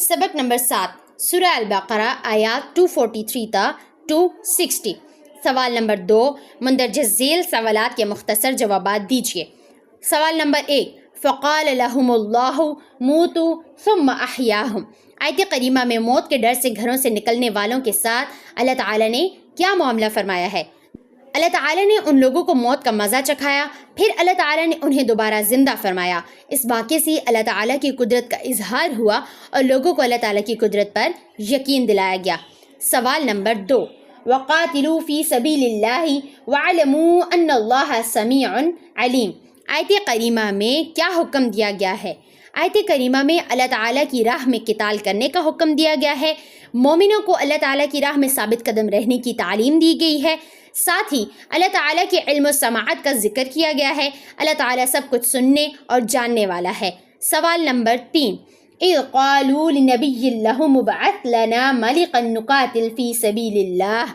سبق نمبر 7 سورہ البقرہ آیات 243 تا 260۔ سوال نمبر 2 مندرجہ ذیل سوالات کے مختصر جوابات دیجیے۔ سوال نمبر 1 فقال لهم اللہ موتوا ثم احیاہم۔ آیت کریمہ میں موت کے ڈر سے گھروں سے نکلنے والوں کے ساتھ اللہ تعالیٰ نے کیا معاملہ فرمایا ہے؟ اللہ تعالیٰ نے ان لوگوں کو موت کا مزہ چکھایا، پھر اللہ تعالیٰ نے انہیں دوبارہ زندہ فرمایا۔ اس واقعے سے اللہ تعالیٰ کی قدرت کا اظہار ہوا اور لوگوں کو اللہ تعالیٰ کی قدرت پر یقین دلایا گیا۔ سوال نمبر 2 وَقَاتِلُوا فِي سَبِيلِ اللَّهِ وَاعْلَمُوا أَنَّ اللَّهَ سَمِيعٌ عَلِيمٌ۔ آیت کریمہ میں کیا حکم دیا گیا ہے؟ آیت کریمہ میں اللہ تعالیٰ کی راہ میں قتال کرنے کا حکم دیا گیا ہے، مومنوں کو اللہ تعالیٰ کی راہ میں ثابت قدم رہنے کی تعلیم دی گئی ہے، ساتھ ہی اللہ تعالیٰ کے علم و سماعت کا ذکر کیا گیا ہے۔ اللہ تعالیٰ سب کچھ سننے اور جاننے والا ہے۔ سوال نمبر 3 اِذْ قَالُوا لِنَبِيٍّ لَهُمُ ابْعَثْ لَنَا مَلِكًا نُقَاتِلْ فِي سَبِيلِ اللَّهِ۔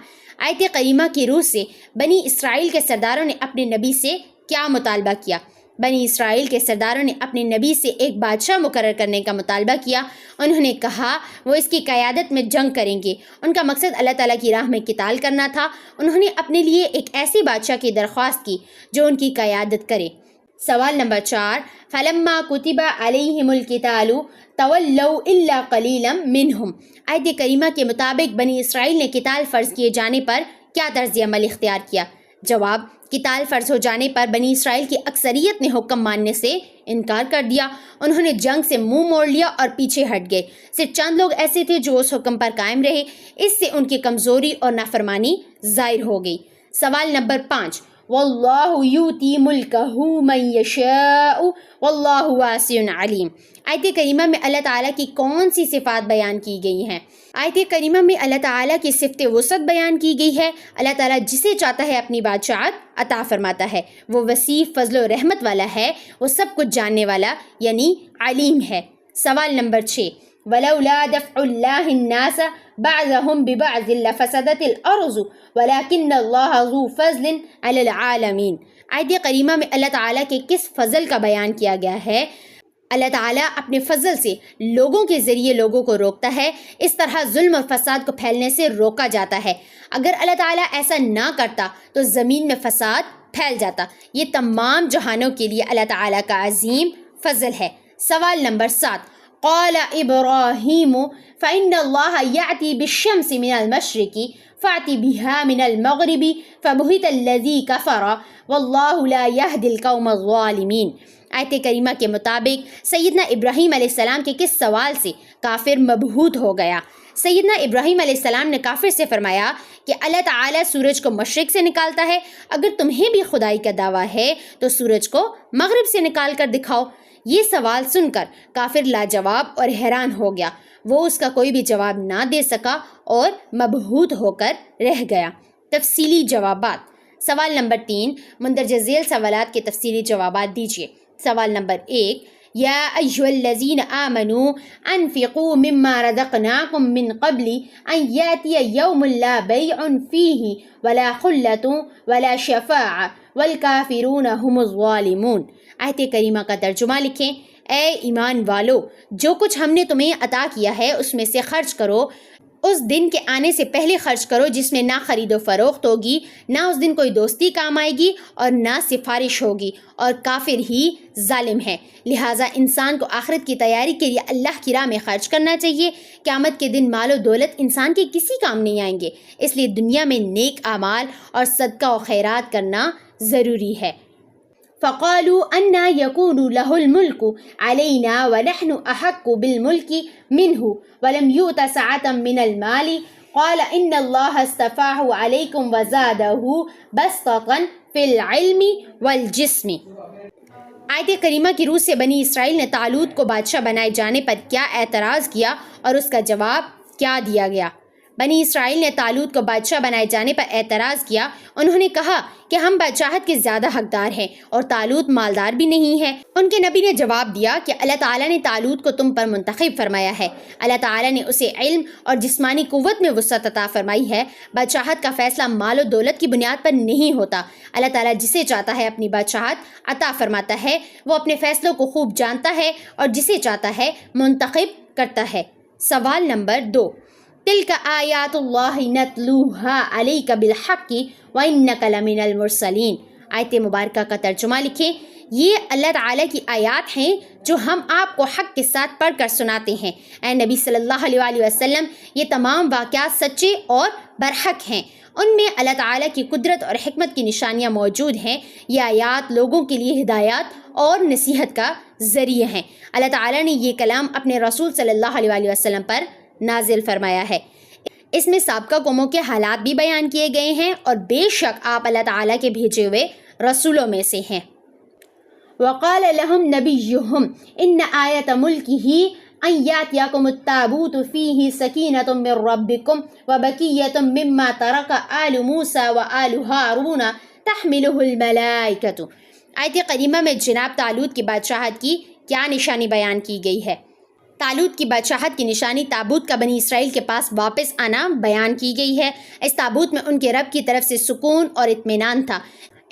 آیت کریمہ کی روح سے بنی اسرائیل کے سرداروں نے اپنے نبی سے کیا مطالبہ کیا؟ بنی اسرائیل کے سرداروں نے اپنے نبی سے ایک بادشاہ مقرر کرنے کا مطالبہ کیا۔ انہوں نے کہا وہ اس کی قیادت میں جنگ کریں گے۔ ان کا مقصد اللہ تعالیٰ کی راہ میں قتال کرنا تھا۔ انہوں نے اپنے لیے ایک ایسی بادشاہ کی درخواست کی جو ان کی قیادت کرے۔ سوال نمبر 4 فَلَمَّا كُتِبَ عَلَيْهِمُ الْقِتَالُ تَوَلَّوْا إِلَّا قَلِيلًا مِّنْهُمْ۔ آیت کریمہ کے مطابق بنی اسرائیل نے قتال فرض کیے جانے پر کیا طرز عمل اختیار کیا؟ جواب قتال فرض ہو جانے پر بنی اسرائیل کی اکثریت نے حکم ماننے سے انکار کر دیا۔ انہوں نے جنگ سے منہ موڑ لیا اور پیچھے ہٹ گئے۔ صرف چند لوگ ایسے تھے جو اس حکم پر قائم رہے۔ اس سے ان کی کمزوری اور نافرمانی ظاہر ہو گئی۔ سوال نمبر 5 واللہ یؤتی ملکہ من یشاء واللہ واسع علیم۔ آیت کریمہ میں اللہ تعالیٰ کی کون سی صفات بیان کی گئی ہیں؟ آیت کریمہ میں اللہ تعالیٰ کی صفت وسعت بیان کی گئی ہے۔ اللہ تعالیٰ جسے چاہتا ہے اپنی بادشاہت عطا فرماتا ہے۔ وہ وسیع فضل و رحمت والا ہے، وہ سب کچھ جاننے والا یعنی علیم ہے۔ سوال نمبر 6 وَلَوْلَا دَفْعُ اللَّهِ النَّاسَ بَعْضَهُمْ بِبَعْضٍ لَفَسَدَتِ الْأَرْضُ وَلَكِنَّ اللَّهَ ذُو فَضْلٍ عَلَى الْعَالَمِينَ۔ آیت کریمہ میں اللہ تعالیٰ کے کس فضل کا بیان کیا گیا ہے؟ اللہ تعالیٰ اپنے فضل سے لوگوں کے ذریعے لوگوں کو روکتا ہے، اس طرح ظلم اور فساد کو پھیلنے سے روکا جاتا ہے۔ اگر اللہ تعالیٰ ایسا نہ کرتا تو زمین میں فساد پھیل جاتا۔ یہ تمام جہانوں کے لیے اللہ تعالیٰ کا عظیم فضل ہے۔ سوال نمبر 7 قال ابراہیم فإن اللہ یأتی بالشمس من المشرق فأتی بها من المغرب فبہت الذی کفر واللہ لا یہدی القوم الظالمین۔ آیت کریمہ کے مطابق سیدنا ابراہیم علیہ السلام کے کس سوال سے کافر مبہوت ہو گیا؟ سیدنا ابراہیم علیہ السلام نے کافر سے فرمایا کہ اللہ تعالیٰ سورج کو مشرق سے نکالتا ہے، اگر تمہیں بھی خدائی کا دعویٰ ہے تو سورج کو مغرب سے نکال کر دکھاؤ۔ یہ سوال سن کر کافر لاجواب اور حیران ہو گیا۔ وہ اس کا کوئی بھی جواب نہ دے سکا اور مبہوت ہو کر رہ گیا۔ تفصیلی جوابات۔ سوال نمبر 3 مندرجہ ذیل سوالات کے تفصیلی جوابات دیجیے۔ سوال نمبر 1 یا ایھا الذین آمنوا انفقوا مما رزقناکم من قبل ان یاتی یوم لا بیع فیہ ولا خلۃ ولا شفاعۃ والکافرون هم الظالمون۔ آیت کریمہ کا ترجمہ لکھیں۔ اے ایمان والو، جو کچھ ہم نے تمہیں عطا کیا ہے اس میں سے خرچ کرو، اس دن کے آنے سے پہلے خرچ کرو جس میں نہ خرید و فروخت ہوگی، نہ اس دن کوئی دوستی کام آئے گی اور نہ سفارش ہوگی، اور کافر ہی ظالم ہے۔ لہٰذا انسان کو آخرت کی تیاری کے لیے اللہ کی راہ میں خرچ کرنا چاہیے۔ قیامت کے دن مال و دولت انسان کے کسی کام نہیں آئیں گے، اس لیے دنیا میں نیک اعمال اور صدقہ و خیرات کرنا ضروری ہے۔ فقالوا أَنَّى يَكُونُ لَهُ الْمُلْكُ عَلَيْنَا وَنَحْنُ أَحَقُّ بِالْمُلْكِ مِنْهُ وَلَمْ يُؤْتَ سَعَةً مِنَ الْمَالِ قَالَ إِنَّ اللَّهَ اصْطَفَاهُ عَلَيْكُمْ وَزَادَهُ بَسْطَةً فِي الْعِلْمِ وَالْجِسْمِ۔ آیت کریمہ کی روح سے بنی اسرائیل نے طالوت کو بادشاہ بنائے جانے پر کیا اعتراض کیا اور اس کا جواب کیا دیا گیا؟ بنی اسرائیل نے طالوت کو بادشاہ بنائے جانے پر اعتراض کیا۔ انہوں نے کہا کہ ہم بادشاہت کے زیادہ حقدار ہیں اور طالوت مالدار بھی نہیں ہے۔ ان کے نبی نے جواب دیا کہ اللہ تعالیٰ نے طالوت کو تم پر منتخب فرمایا ہے۔ اللہ تعالیٰ نے اسے علم اور جسمانی قوت میں وسعت عطا فرمائی ہے۔ بادشاہت کا فیصلہ مال و دولت کی بنیاد پر نہیں ہوتا۔ اللہ تعالیٰ جسے چاہتا ہے اپنی بادشاہت عطا فرماتا ہے۔ وہ اپنے فیصلوں کو خوب جانتا ہے اور جسے چاہتا ہے منتخب کرتا ہے۔ سوال نمبر 2، تلک آیات اللہ نتلوہا علیک بالحق وانک لمن المرسلین۔ آیت مبارکہ کا ترجمہ لکھیں۔ یہ اللہ تعالیٰ کی آیات ہیں جو ہم آپ کو حق کے ساتھ پڑھ کر سناتے ہیں۔ اے نبی صلی اللہ علیہ وآلہ وسلم، یہ تمام واقعات سچے اور برحق ہیں، ان میں اللہ تعالیٰ کی قدرت اور حکمت کی نشانیاں موجود ہیں۔ یہ آیات لوگوں کے لیے ہدایات اور نصیحت کا ذریعہ ہیں۔ اللہ تعالیٰ نے یہ کلام اپنے رسول صلی اللہ علیہ وآلہ وسلم پر نازل فرمایا ہے۔ اس میں سابقہ قوموں کے حالات بھی بیان کیے گئے ہیں، اور بے شک آپ اللہ تعالیٰ کے بھیجے ہوئے رسولوں میں سے ہیں۔ وقال لهم نبيهم إن آية ملكه أن يأتيكم التابوت فيه سكينة من ربكم وبقية مما ترك آل موسى وآل هارون تحمله الملائكة۔ آیت کریمہ میں جناب طالوت کی بادشاہت کی کیا نشانی بیان کی گئی ہے؟ طالوت کی بادشاہت کی نشانی تابوت کا بنی اسرائیل کے پاس واپس آنا بیان کی گئی ہے۔ اس تابوت میں ان کے رب کی طرف سے سکون اور اطمینان تھا۔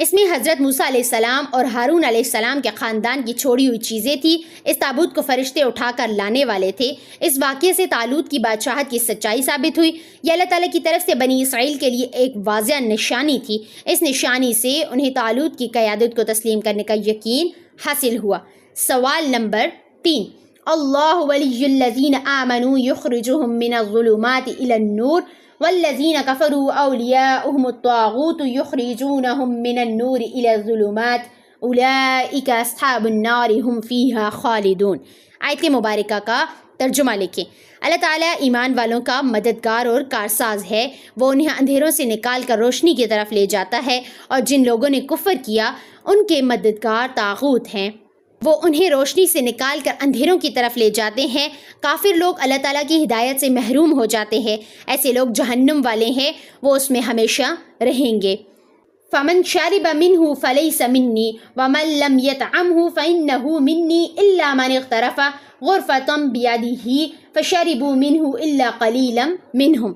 اس میں حضرت موسیٰ علیہ السلام اور ہارون علیہ السلام کے خاندان کی چھوڑی ہوئی چیزیں تھیں۔ اس تابوت کو فرشتے اٹھا کر لانے والے تھے۔ اس واقعے سے طالوت کی بادشاہت کی سچائی ثابت ہوئی۔ یہ اللہ تعالیٰ کی طرف سے بنی اسرائیل کے لیے ایک واضح نشانی تھی۔ اس نشانی سے انہیں طالوت کی قیادت کو تسلیم کرنے کا یقین حاصل ہوا۔ سوال نمبر 3، اللہ ولی الذین آمنوا یخرجهم من الظلمات الی النور والذین کفروا اولیاؤہم الطاغوت یخرجونہم من النور الی الظلمات اولئک اصحاب النار ہم فیہا خالدون۔ آیت مبارکہ کا ترجمہ لکھیں۔ اللہ تعالیٰ ایمان والوں کا مددگار اور کارساز ہے۔ وہ انہیں اندھیروں سے نکال کر روشنی کی طرف لے جاتا ہے، اور جن لوگوں نے کفر کیا ان کے مددگار طاغوت ہیں، وہ انہیں روشنی سے نکال کر اندھیروں کی طرف لے جاتے ہیں۔ کافر لوگ اللہ تعالیٰ کی ہدایت سے محروم ہو جاتے ہیں، ایسے لوگ جہنم والے ہیں، وہ اس میں ہمیشہ رہیں گے۔ فمن شرب منه فليس مني ومن لم يطعمه فإنه مني إلا من اغترف غرفة بيده فشربوا منه إلا قليلا منهم۔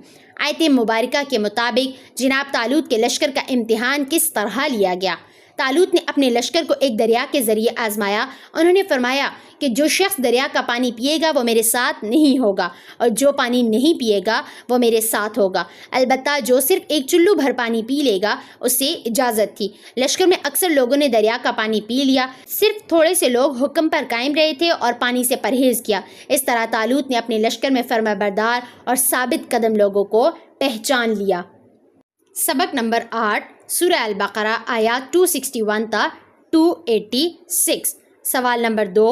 آیت مبارکہ کے مطابق جناب طالوت کے لشکر کا امتحان کس طرح لیا گیا؟ طالوت نے اپنے لشکر کو ایک دریا کے ذریعے آزمایا۔ انہوں نے فرمایا کہ جو شخص دریا کا پانی پیے گا وہ میرے ساتھ نہیں ہوگا، اور جو پانی نہیں پیے گا وہ میرے ساتھ ہوگا، البتہ جو صرف ایک چلو بھر پانی پی لے گا اسے اجازت تھی۔ لشکر میں اکثر لوگوں نے دریا کا پانی پی لیا، صرف تھوڑے سے لوگ حکم پر قائم رہے تھے اور پانی سے پرہیز کیا۔ اس طرح طالوت نے اپنے لشکر میں فرما بردار اور ثابت قدم لوگوں کو پہچان لیا۔ سبق نمبر 8، سورہ البقرہ آیات 261 تا 286۔ سوال نمبر 2،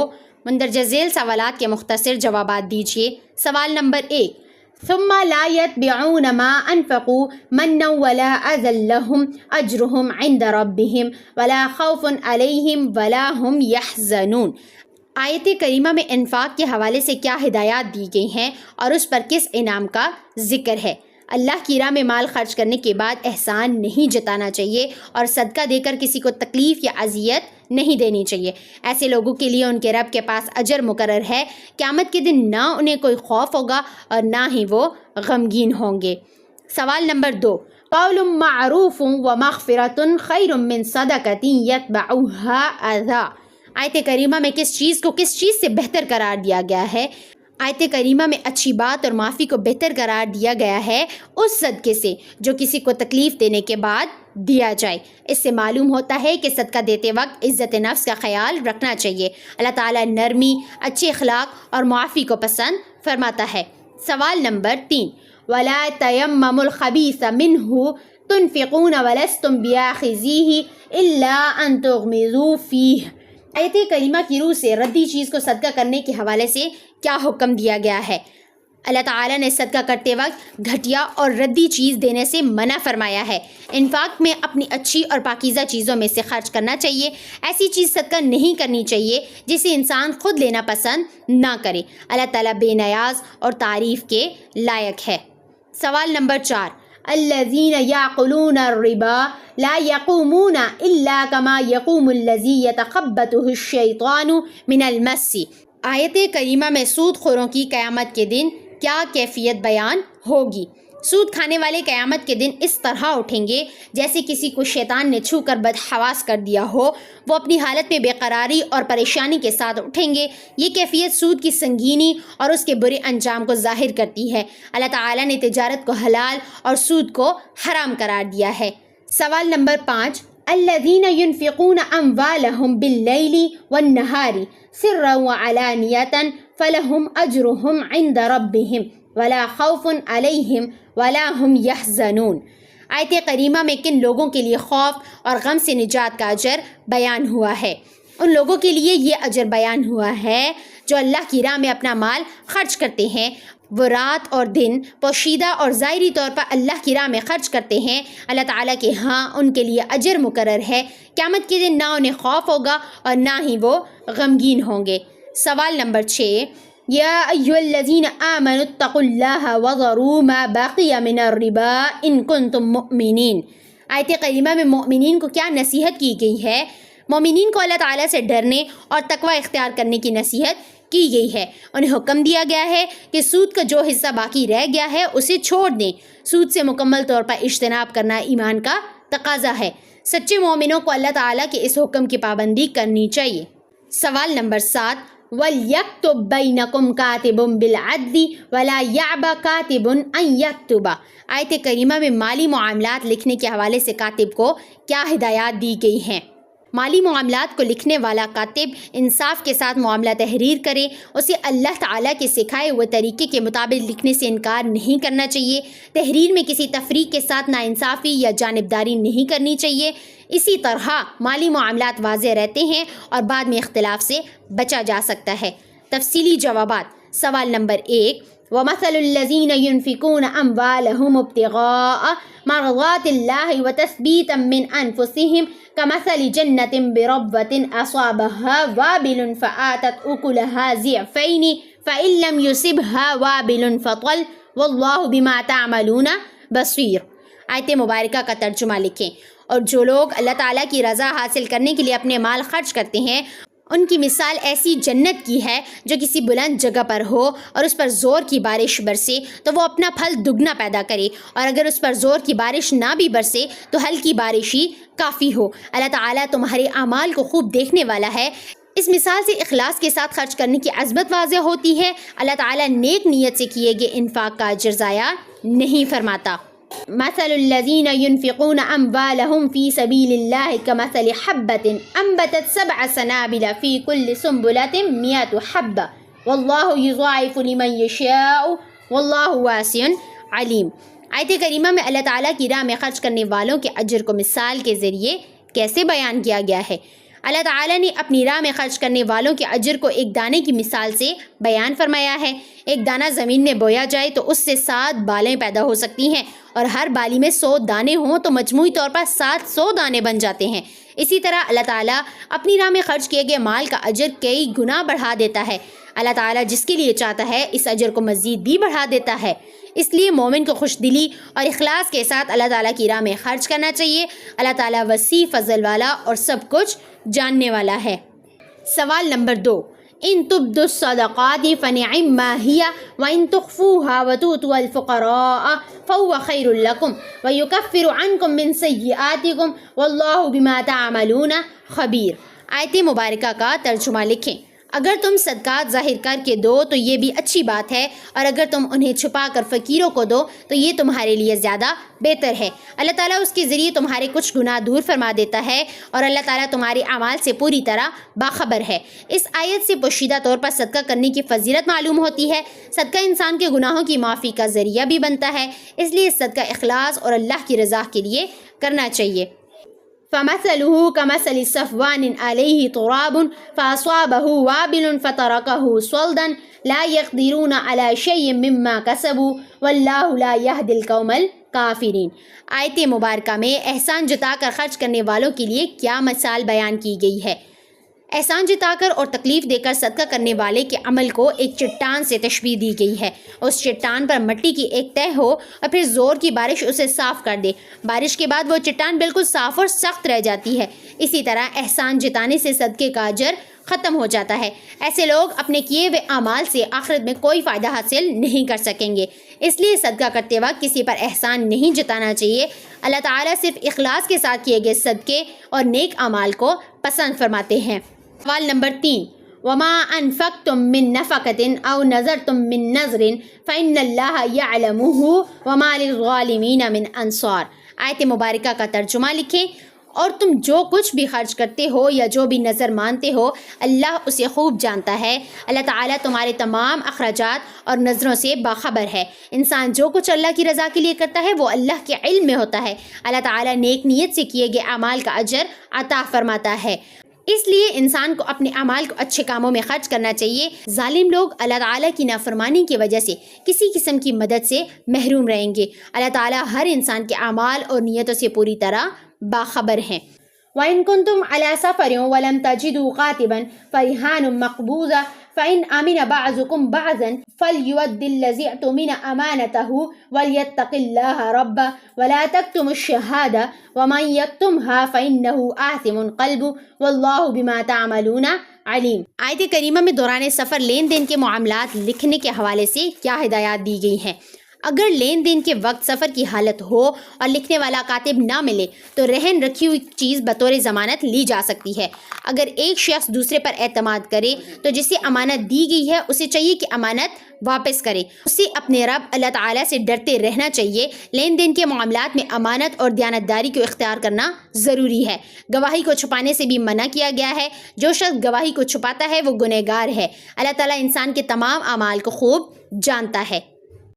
مندرجہ ذیل سوالات کے مختصر جوابات دیجیے۔ سوال نمبر 1، ثم لا يتبعون ما انفقوا منا ولا اذى لهم اجرهم عند ربهم ولا خوف عليهم ولا هم يحزنون۔ آیت کریمہ میں انفاق کے حوالے سے کیا ہدایات دی گئی ہیں اور اس پر کس انعام کا ذکر ہے؟ اللہ کی راہ میں مال خرچ کرنے کے بعد احسان نہیں جتانا چاہیے، اور صدقہ دے کر کسی کو تکلیف یا اذیت نہیں دینی چاہیے۔ ایسے لوگوں کے لیے ان کے رب کے پاس اجر مقرر ہے۔ قیامت کے دن نہ انہیں کوئی خوف ہوگا اور نہ ہی وہ غمگین ہوں گے۔ سوال نمبر 2، قول معروف ومغفرۃ خیر من صدقۃ یتبعها اذی۔ آیت کریمہ میں کس چیز کو کس چیز سے بہتر قرار دیا گیا ہے؟ آیت کریمہ میں اچھی بات اور معافی کو بہتر قرار دیا گیا ہے اس صدقے سے جو کسی کو تکلیف دینے کے بعد دیا جائے۔ اس سے معلوم ہوتا ہے کہ صدقہ دیتے وقت عزت نفس کا خیال رکھنا چاہیے۔ اللہ تعالیٰ نرمی، اچھے اخلاق اور معافی کو پسند فرماتا ہے۔ سوال نمبر 3، وَلَا تَيَمَّمُوا الْخَبِيثَ مِنْهُ تُنْفِقُونَ وَلَسْتُمْ بِآخِذِيهِ إِلَّا أَن تُغْمِضُوا فِيهِ۔ آیت کریمہ کی روح سے ردی چیز کو صدقہ کرنے کے حوالے سے کیا حکم دیا گیا ہے؟ اللہ تعالیٰ نے صدقہ کرتے وقت گھٹیا اور ردی چیز دینے سے منع فرمایا ہے۔ انفاق میں اپنی اچھی اور پاکیزہ چیزوں میں سے خرچ کرنا چاہیے۔ ایسی چیز صدقہ نہیں کرنی چاہیے جسے انسان خود لینا پسند نہ کرے۔ اللہ تعالیٰ بے نیاز اور تعریف کے لائق ہے۔ سوال نمبر 4، الذین یعقلون الربا لا یقومون الا کما یقوم الذی یتخبطہ الشیطان من المس۔ آیت کریمہ میں سود خوروں کی قیامت کے دن کیا کیفیت بیان ہوگی؟ سود کھانے والے قیامت کے دن اس طرح اٹھیں گے جیسے کسی کو شیطان نے چھو کر بدحواس کر دیا ہو۔ وہ اپنی حالت میں بے قراری اور پریشانی کے ساتھ اٹھیں گے۔ یہ کیفیت سود کی سنگینی اور اس کے برے انجام کو ظاہر کرتی ہے۔ اللہ تعالیٰ نے تجارت کو حلال اور سود کو حرام قرار دیا ہے۔ سوال نمبر 5، الذین ينفقون اموالهم باللیل والنہار سرا وعلانیۃ فلہم اجرہم عند ربہم ولا خوف علیہم ولا ہم یحزنون۔ آیت کریمہ میں کن لوگوں کے لیے خوف اور غم سے نجات کا اجر بیان ہوا ہے؟ ان لوگوں کے لیے یہ اجر بیان ہوا ہے جو اللہ کی راہ میں اپنا مال خرچ کرتے ہیں۔ وہ رات اور دن پوشیدہ اور ظاہری طور پر اللہ کی راہ میں خرچ کرتے ہیں۔ اللہ تعالیٰ کے ہاں ان کے لیے اجر مقرر ہے۔ قیامت کے دن نہ انہیں خوف ہوگا اور نہ ہی وہ غمگین ہوں گے۔ سوال نمبر 6، یا ایھا الذین آمنوا اتقوا اللہ وذروا ما بقی من الربا ان کنتم مؤمنین۔ آیت کریمہ میں مومنین کو کیا نصیحت کی گئی ہے؟ مومنین کو اللہ تعالیٰ سے ڈرنے اور تقوی اختیار کرنے کی نصیحت کی گئی ہے۔ انہیں حکم دیا گیا ہے کہ سود کا جو حصہ باقی رہ گیا ہے اسے چھوڑ دیں۔ سود سے مکمل طور پر اجتناب کرنا ایمان کا تقاضا ہے۔ سچے مومنوں کو اللہ تعالیٰ کے اس حکم کی پابندی کرنی چاہیے۔ سوال نمبر 7، وَلْيَكْتُبْ بَيْنَكُمْ كَاتِبٌ بِالْعَدْلِ وَلَا يَعْبَ كَاتِبٌ أَنْ يَكْتُبَ۔ آیت کریمہ میں مالی معاملات لکھنے کے حوالے سے کاتب کو کیا ہدایات دی گئی ہیں؟ مالی معاملات کو لکھنے والا کاتب انصاف کے ساتھ معاملہ تحریر کرے۔ اسے اللہ تعالیٰ کے سکھائے ہوئے طریقے کے مطابق لکھنے سے انکار نہیں کرنا چاہیے۔ تحریر میں کسی تفریق کے ساتھ ناانصافی یا جانبداری نہیں کرنی چاہیے۔ اسی طرح مالی معاملات واضح رہتے ہیں اور بعد میں اختلاف سے بچا جا سکتا ہے۔ تفصیلی جوابات۔ سوال نمبر 1، وَمَثَلُ الَّذِينَ يُنْفِقُونَ أَمْوَالَهُمُ ابْتِغَاءَ مَرْضَاتِ اللَّهِ وَتَثْبِيتًا مِّنْ أَنفُسِهِمْ كَمَثَلِ جَنَّةٍ بِرَبْوَةٍ أَصَابَهَا وَابِلٌ فَآتَتْ أُكُلَهَا ضِعْفَيْنِ فَإِن لَّمْ يُصِبْهَا وَابِلٌ فَطَلٌّ وَاللَّهُ بِمَا تَعْمَلُونَ بَصِيرٌ۔ آیت مبارکہ کا ترجمہ لکھیں۔ اور جو لوگ اللہ تعالیٰ کی رضا حاصل کرنے کے لیے اپنے مال خرچ کرتے ہیں ان کی مثال ایسی جنت کی ہے جو کسی بلند جگہ پر ہو اور اس پر زور کی بارش برسے تو وہ اپنا پھل دگنا پیدا کرے، اور اگر اس پر زور کی بارش نہ بھی برسے تو ہلکی بارش ہی کافی ہو۔ اللہ تعالیٰ تمہارے اعمال کو خوب دیکھنے والا ہے۔ اس مثال سے اخلاص کے ساتھ خرچ کرنے کی عظمت واضح ہوتی ہے۔ اللہ تعالیٰ نیک نیت سے کیے گئے انفاق کا اجر ضائع نہیں فرماتا۔ مثل الذین ينفقون اموالهم فی سبیل اللہ کمثل حبۃ انبتت 7 سنابل فی کل سنبلۃ 100 حبۃ واللہ یضاعف لمن یشاء واللہ واسع علیم۔ آیت کریمہ میں اللہ تعالیٰ کی راہ میں خرچ کرنے والوں کے اجر کو مثال کے ذریعے کیسے بیان کیا گیا ہے؟ اللہ تعالیٰ نے اپنی راہ میں خرچ کرنے والوں کے اجر کو ایک دانے کی مثال سے بیان فرمایا ہے۔ ایک دانہ زمین میں بویا جائے تو اس سے 7 بالیں پیدا ہو سکتی ہیں، اور ہر بالی میں 100 دانے ہوں تو مجموعی طور پر 700 دانے بن جاتے ہیں۔ اسی طرح اللہ تعالیٰ اپنی راہ میں خرچ کیے گئے مال کا اجر کئی گنا بڑھا دیتا ہے۔ اللہ تعالیٰ جس کے لیے چاہتا ہے اس اجر کو مزید بھی بڑھا دیتا ہے۔ اس لیے مومن کو خوش دلی اور اخلاص کے ساتھ اللہ تعالیٰ کی راہ میں خرچ کرنا چاہیے۔ اللہ تعالیٰ وسیع فضل والا اور سب کچھ جاننے والا ہے۔ سوال نمبر 2، ان تبدوا الصدقات فنعما هي وان تخفوها وتؤتوا الفقراء فهو خير لكم ويكفر عنكم من سيئاتكم والله بما تعملون خبير۔ آیت مبارکہ کا ترجمہ لکھیں۔ اگر تم صدقات ظاہر کر کے دو تو یہ بھی اچھی بات ہے، اور اگر تم انہیں چھپا کر فقیروں کو دو تو یہ تمہارے لیے زیادہ بہتر ہے۔ اللہ تعالیٰ اس کے ذریعے تمہارے کچھ گناہ دور فرما دیتا ہے، اور اللہ تعالیٰ تمہارے اعمال سے پوری طرح باخبر ہے۔ اس آیت سے پوشیدہ طور پر صدقہ کرنے کی فضیلت معلوم ہوتی ہے۔ صدقہ انسان کے گناہوں کی معافی کا ذریعہ بھی بنتا ہے، اس لیے صدقہ اخلاص اور اللہ کی رضا کے لیے کرنا چاہیے۔ فَمَثَلُهُ كَمَثَلِ صَفْوَانٍ عَلَيْهِ تُرَابٌ فَأَصَابَهُ وَابِلٌ فَتَرَكَهُ صَلْدًا لَا يَقْدِرُونَ عَلَى شَيْءٍ مِّمَّا كَسَبُوا وَاللَّهُ لَا يَهْدِي الْقَوْمَ الْكَافِرِينَ۔ آیت مبارکہ میں احسان جتا کر خرچ کرنے والوں کے لیے کیا مثال بیان کی گئی ہے؟ احسان جتا کر اور تکلیف دے کر صدقہ کرنے والے کے عمل کو ایک چٹان سے تشبیہ دی گئی ہے۔ اس چٹان پر مٹی کی ایک تہ ہو اور پھر زور کی بارش اسے صاف کر دے، بارش کے بعد وہ چٹان بالکل صاف اور سخت رہ جاتی ہے۔ اسی طرح احسان جتانے سے صدقے کا اجر ختم ہو جاتا ہے۔ ایسے لوگ اپنے کیے ہوئے اعمال سے آخرت میں کوئی فائدہ حاصل نہیں کر سکیں گے۔ اس لیے صدقہ کرتے وقت کسی پر احسان نہیں جتانا چاہیے۔ اللہ تعالیٰ صرف اخلاص کے ساتھ کیے گئے صدقے اور نیک اعمال کو پسند فرماتے ہیں۔ سوال نمبر 3، وما انفقتم من نفقة او نذرتم من نذر فإن اللہ یعلمہ وما للظالمین من انصار۔ آیت مبارکہ کا ترجمہ لکھیں۔ اور تم جو کچھ بھی خرچ کرتے ہو یا جو بھی نظر مانتے ہو، اللہ اسے خوب جانتا ہے۔ اللہ تعالیٰ تمہارے تمام اخراجات اور نظروں سے باخبر ہے۔ انسان جو کچھ اللہ کی رضا کے لیے کرتا ہے وہ اللہ کے علم میں ہوتا ہے۔ اللہ تعالیٰ نیک نیت سے کیے گئے اعمال کا اجر عطا فرماتا ہے۔ اس لیے انسان کو اپنے اعمال کو اچھے کاموں میں خرچ کرنا چاہیے۔ ظالم لوگ اللہ تعالیٰ کی نافرمانی کی وجہ سے کسی قسم کی مدد سے محروم رہیں گے۔ اللہ تعالیٰ ہر انسان کے اعمال اور نیتوں سے پوری طرح باخبر ہیں۔ وَإِن كُنتُمْ عَلَى سَفَرٍ وَلَمْ تَجِدُوا كَاتِبًا فَرِهَانٌ مَّقْبُوضَةٌ فَإِنْ أَمِنَ بَعْضُكُمْ بَعْضًا فَلْيُؤَدِّ الَّذِي اؤْتُمِنَ أَمَانَتَهُ وَلْيَتَّقِ اللَّهَ رَبَّهُ وَلَا تَكْتُمُوا الشَّهَادَةَ وَمَن يَكْتُمْهَا فَإِنَّهُ آثِمٌ قَلْبُهُ وَاللَّهُ بِمَا تَعْمَلُونَ علیم۔ آیت کریمہ میں دوران سفر لین دین کے معاملات لکھنے کے حوالے سے کیا ہدایات دی گئی ہیں؟ اگر لین دین کے وقت سفر کی حالت ہو اور لکھنے والا کاتب نہ ملے تو رہن رکھی ہوئی چیز بطور ضمانت لی جا سکتی ہے۔ اگر ایک شخص دوسرے پر اعتماد کرے تو جسے امانت دی گئی ہے اسے چاہیے کہ امانت واپس کرے۔ اسے اپنے رب اللہ تعالیٰ سے ڈرتے رہنا چاہیے۔ لین دین کے معاملات میں امانت اور دیانتداری کو اختیار کرنا ضروری ہے۔ گواہی کو چھپانے سے بھی منع کیا گیا ہے۔ جو شخص گواہی کو چھپاتا ہے وہ گنہگار ہے۔ اللہ تعالیٰ انسان کے تمام اعمال کو خوب جانتا ہے۔